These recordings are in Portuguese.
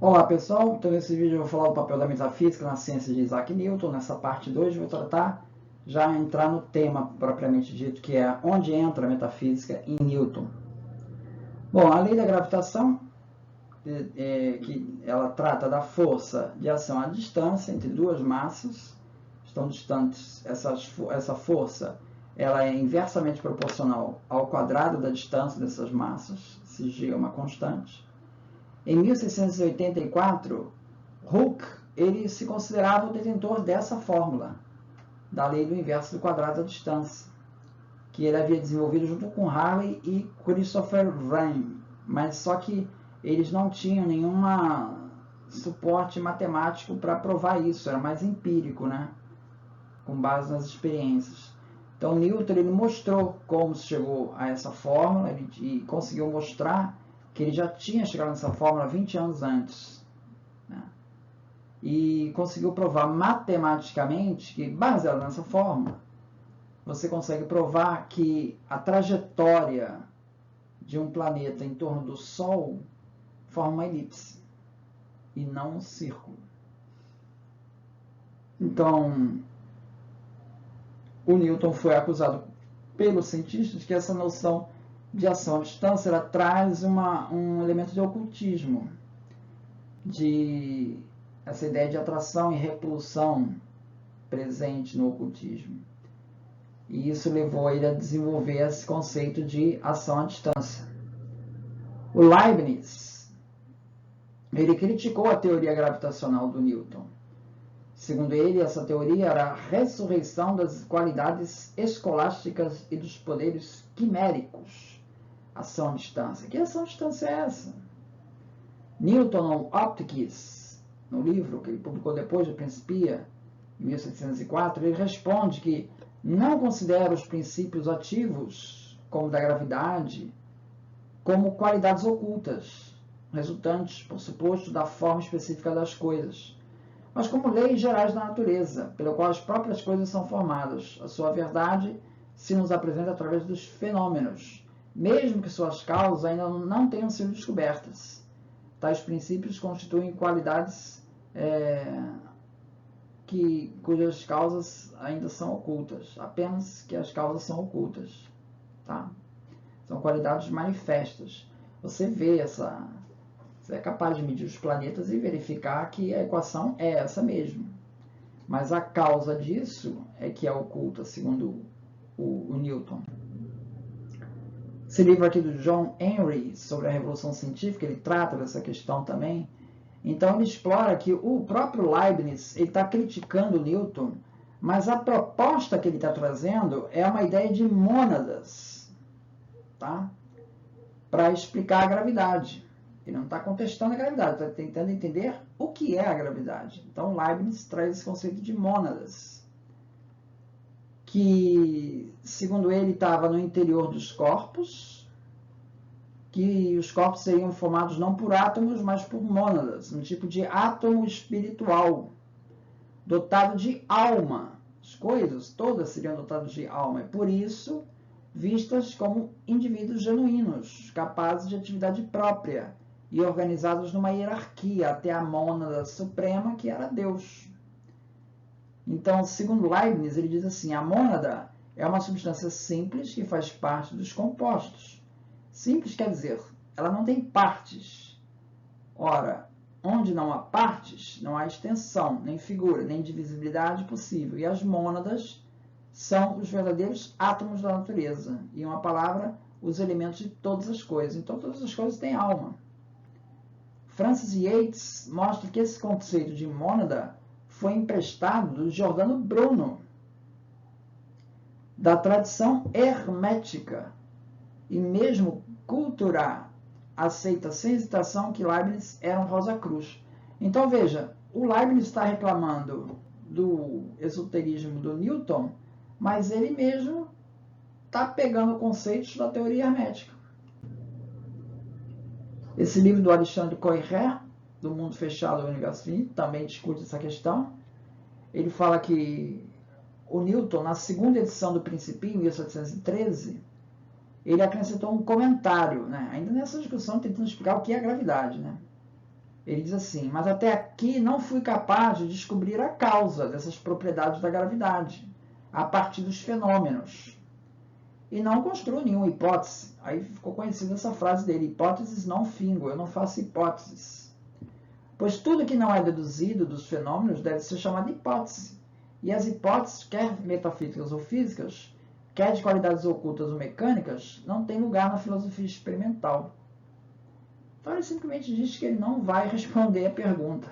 Olá pessoal, então nesse vídeo eu vou falar do papel da metafísica na ciência de Isaac Newton. Nessa parte 2 eu vou tratar, já entrar no tema propriamente dito, que é onde entra a metafísica em Newton. Bom, a lei da gravitação, que ela trata da força de ação à distância entre duas massas, estão distantes, essa força ela é inversamente proporcional ao quadrado da distância dessas massas, se G é uma constante. Em 1684, Hooke ele se considerava o detentor dessa fórmula, da lei do inverso do quadrado da distância, que ele havia desenvolvido junto com Harley e Christopher Wren, mas só que eles não tinham nenhum suporte matemático para provar isso, era mais empírico, né? Com base nas experiências. Então Newton ele mostrou como se chegou a essa fórmula e conseguiu mostrar que ele já tinha chegado nessa fórmula 20 anos antes, né? E conseguiu provar matematicamente que, baseado nessa fórmula, você consegue provar que a trajetória de um planeta em torno do Sol forma uma elipse e não um círculo. Então, o Newton foi acusado pelos cientistas de que essa noção de ação à distância ela traz um elemento de ocultismo, de essa ideia de atração e repulsão presente no ocultismo. E isso levou ele a desenvolver esse conceito de ação à distância. O Leibniz, ele criticou a teoria gravitacional do Newton. Segundo ele, essa teoria era a ressurreição das qualidades escolásticas e dos poderes quiméricos. Ação à distância. Que ação à distância é essa? Newton Optics, no livro que ele publicou depois do Principia, em 1704, ele responde que não considera os princípios ativos, como da gravidade, como qualidades ocultas, resultantes, por suposto, da forma específica das coisas, mas como leis gerais da natureza, pela qual as próprias coisas são formadas. A sua verdade se nos apresenta através dos fenômenos, mesmo que suas causas ainda não tenham sido descobertas. Tais princípios constituem qualidades cujas causas ainda são ocultas, apenas que as causas são ocultas. Tá? São qualidades manifestas. Você vê você é capaz de medir os planetas e verificar que a equação é essa mesmo. Mas a causa disso é que é oculta, segundo o Newton. Esse livro aqui do John Henry, sobre a Revolução Científica, ele trata dessa questão também. Então, ele explora que o próprio Leibniz está criticando o Newton, mas a proposta que ele está trazendo é uma ideia de mônadas, tá? Para explicar a gravidade. Ele não está contestando a gravidade, está tentando entender o que é a gravidade. Então, Leibniz traz esse conceito de mônadas, que, segundo ele, estava no interior dos corpos, que os corpos seriam formados não por átomos, mas por mônadas, um tipo de átomo espiritual, dotado de alma. As coisas todas seriam dotadas de alma, e por isso vistas como indivíduos genuínos, capazes de atividade própria e organizados numa hierarquia até a mônada suprema, que era Deus. Então, segundo Leibniz, ele diz assim: a mônada é uma substância simples que faz parte dos compostos. Simples quer dizer, ela não tem partes. Ora, onde não há partes, não há extensão, nem figura, nem divisibilidade possível. E as mônadas são os verdadeiros átomos da natureza. E, em uma palavra, os elementos de todas as coisas. Então, todas as coisas têm alma. Francis Yates mostra que esse conceito de mônada foi emprestado do Giordano Bruno, da tradição hermética, e mesmo cultura aceita sem hesitação que Leibniz era um Rosa Cruz. Então, veja, o Leibniz está reclamando do esoterismo do Newton, mas ele mesmo está pegando conceitos da teoria hermética. Esse livro do Alexandre Koyré, do Mundo Fechado ao Universo Finito, também discute essa questão. Ele fala que o Newton, na segunda edição do Principia, em 1713, ele acrescentou um comentário, né? Ainda nessa discussão, tentando explicar o que é a gravidade, né? Ele diz assim: mas até aqui não fui capaz de descobrir a causa dessas propriedades da gravidade, a partir dos fenômenos. E não construo nenhuma hipótese. Aí ficou conhecida essa frase dele: hipóteses não fingo, eu não faço hipóteses. Pois tudo que não é deduzido dos fenômenos deve ser chamado de hipótese. E as hipóteses, quer metafísicas ou físicas, quer de qualidades ocultas ou mecânicas, não têm lugar na filosofia experimental. Então ele simplesmente diz que ele não vai responder a pergunta.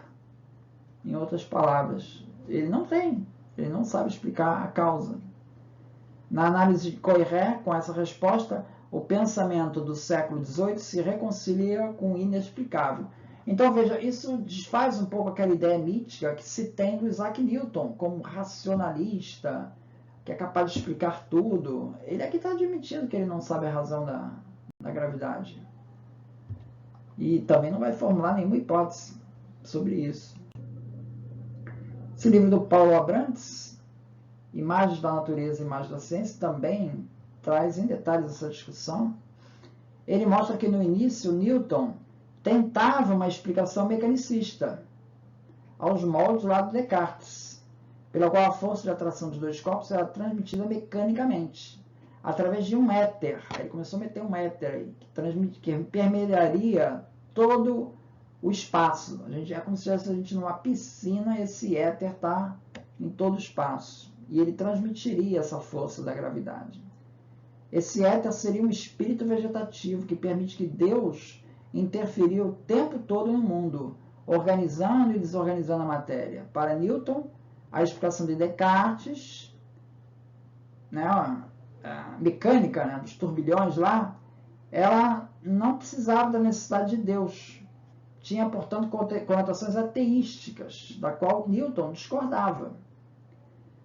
Em outras palavras, ele não sabe explicar a causa. Na análise de Coiré, com essa resposta, o pensamento do século XVIII se reconcilia com o inexplicável. Então, veja, isso desfaz um pouco aquela ideia mítica que se tem do Isaac Newton como racionalista, que é capaz de explicar tudo. Ele aqui está admitindo que ele não sabe a razão da gravidade. E também não vai formular nenhuma hipótese sobre isso. Esse livro do Paulo Abrantes, Imagens da Natureza e Imagens da Ciência, também traz em detalhes essa discussão. Ele mostra que no início Newton tentava uma explicação mecanicista, aos moldes lá de Descartes, pela qual a força de atração dos dois corpos era transmitida mecanicamente, através de um éter. Aí ele começou a meter um éter aí, que permearia todo o espaço. É como se estivesse a gente numa piscina, esse éter está em todo o espaço. E ele transmitiria essa força da gravidade. Esse éter seria um espírito vegetativo que permite que Deus interferir o tempo todo no mundo, organizando e desorganizando a matéria. Para Newton, a explicação de Descartes, né, a mecânica, né, dos turbilhões lá, ela não precisava da necessidade de Deus. Tinha, portanto, conotações ateísticas, da qual Newton discordava.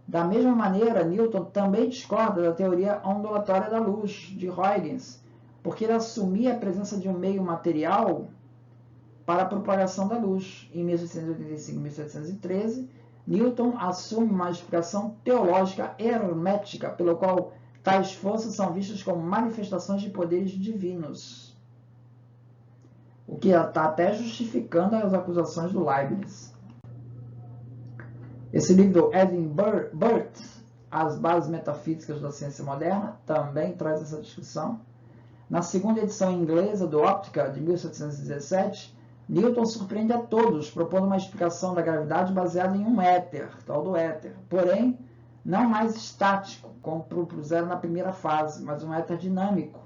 Da mesma maneira, Newton também discorda da teoria ondulatória da luz, de Huygens, porque ele assumia a presença de um meio material para a propagação da luz. Em 1785 e 1713, Newton assume uma explicação teológica hermética, pelo qual tais forças são vistas como manifestações de poderes divinos, o que está até justificando as acusações do Leibniz. Esse livro do Edwin Burt, As Bases Metafísicas da Ciência Moderna, também traz essa discussão. Na segunda edição inglesa do Óptica, de 1717, Newton surpreende a todos, propondo uma explicação da gravidade baseada em um éter, tal do éter, porém, não mais estático, como propuseram na primeira fase, mas um éter dinâmico,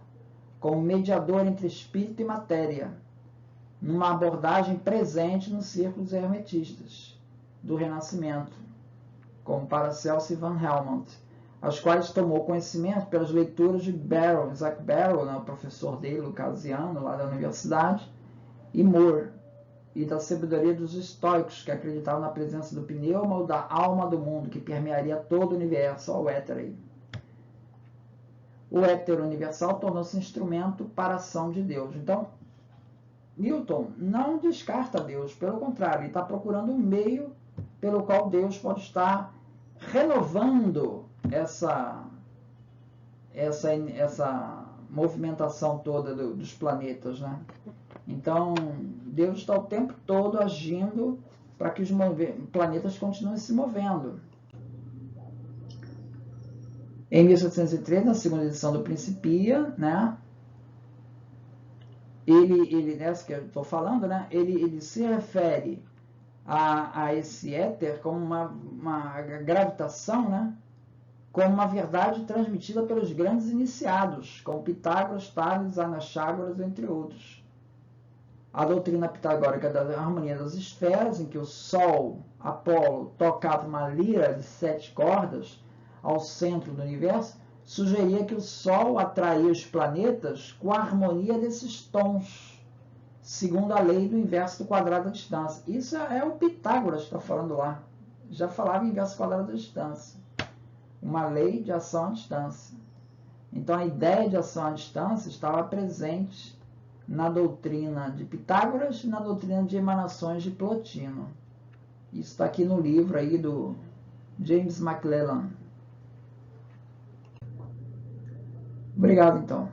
como mediador entre espírito e matéria, numa abordagem presente nos círculos hermetistas do Renascimento, como Paracelso e Van Helmont, as quais tomou conhecimento pelas leituras de Isaac Barrow, né, o professor dele, lucasiano, lá da universidade, e Moore, e da sabedoria dos estoicos, que acreditavam na presença do pneuma ou da alma do mundo, que permearia todo o universo. Olha o éter aí. O éter universal tornou-se instrumento para a ação de Deus. Então, Newton não descarta Deus, pelo contrário, ele está procurando um meio pelo qual Deus pode estar renovando essa movimentação toda dos planetas, né? Então, Deus está o tempo todo agindo para que os planetas continuem se movendo. Em 1703, na segunda edição do Principia, né? Ele nessa que eu estou falando, né? Ele se refere a esse éter como uma gravitação, né? Como uma verdade transmitida pelos grandes iniciados, como Pitágoras, Tales, Anaxágoras, entre outros. A doutrina pitagórica da harmonia das esferas, em que o Sol, Apolo, tocava uma lira de 7 cordas ao centro do universo, sugeria que o Sol atraía os planetas com a harmonia desses tons, segundo a lei do inverso do quadrado da distância. Isso é o Pitágoras que está falando lá. Já falava em inverso do quadrado da distância. Uma lei de ação à distância. Então, a ideia de ação à distância estava presente na doutrina de Pitágoras e na doutrina de emanações de Plotino. Isso está aqui no livro aí do James McClellan. Obrigado, então.